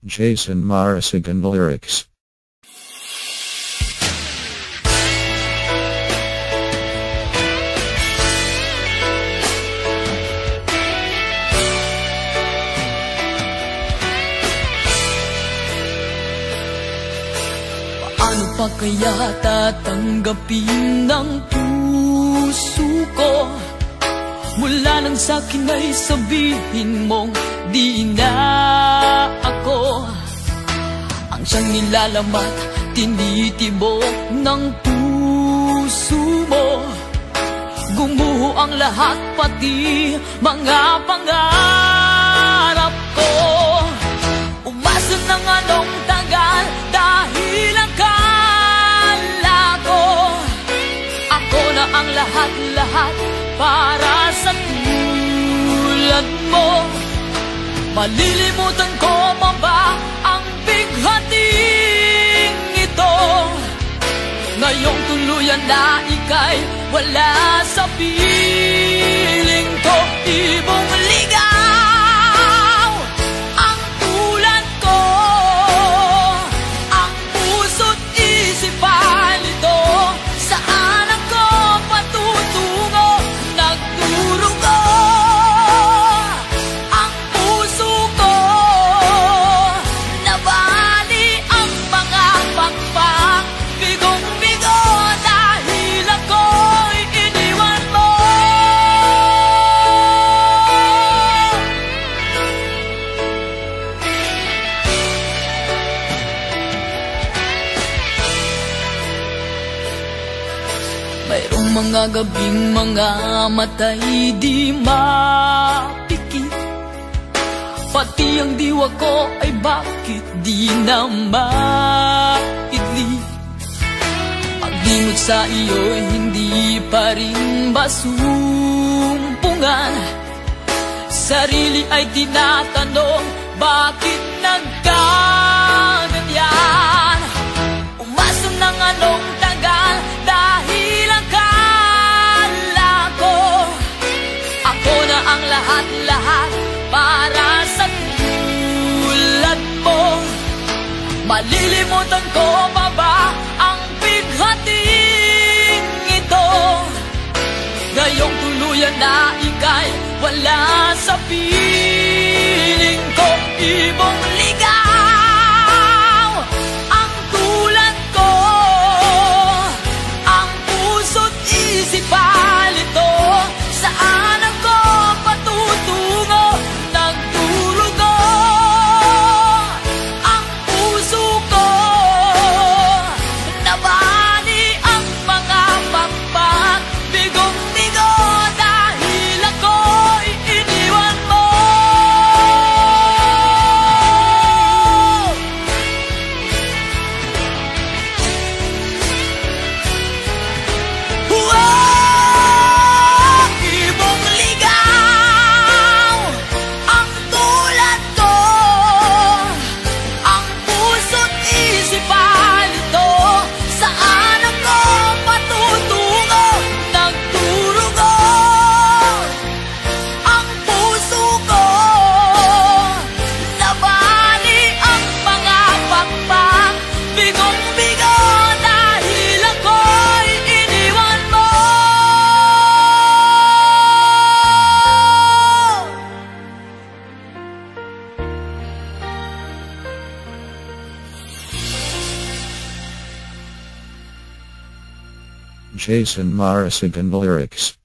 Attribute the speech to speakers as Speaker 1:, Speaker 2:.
Speaker 1: Jason Marasigan lyrics.
Speaker 2: Paano pa kaya tatanggapin ng puso ko mula nang sa'kin ay sabihin mong di na ako ang siyang nilalamat, tinitibok ng puso mo. Gumuho ang lahat, pati mga pangarap ko. Umasa ng anong tagal dahil akala ko ako na ang lahat-lahat para sa tulad mo. Malilimutan ko pa ba ang bighating ito? Ngayong tuluyan na ika'y wala sa piling ko. Ibong ligaw ang tulad ko, ang puso't isipan nito. Saan ako patutungo? Nagdurugo ang puso ko, nabali ang mga pakpak. Bigong-bigo dahil ako'y iniwan mo. Mayroong mga gabing mga matay di mapikit, pati ang diwa ko ay bakit di na maidli. Pag-ingot sa iyo'y hindi pa rin masumpungan. Sarili ay tinatanong, bakit nagkaganyan? Umasong ng anong tagal dahil akala ko ako na ang lahat-lahat para sa tulad mo. Malilimutan ko pa ba ang bighating ito? Ngayong tuluyan na ika'y wala sa piling ko. Ibong ligaw ang tulad ko, ang puso't isipan nito. Saan ako patutungo? Nagdurugo ang puso ko, nabali ang mga pakpak. Bigong-bigo dahil ako'y iniwan mo. Ibong ligaw ang tulad ko, ang puso't isipan nito. Saan ako patutungo? Nagdurugo ang puso ko, nabali ang mga pakpak. Bigong-bigo dahil ako'y iniwan mo.
Speaker 1: Jason Marasigan lyrics.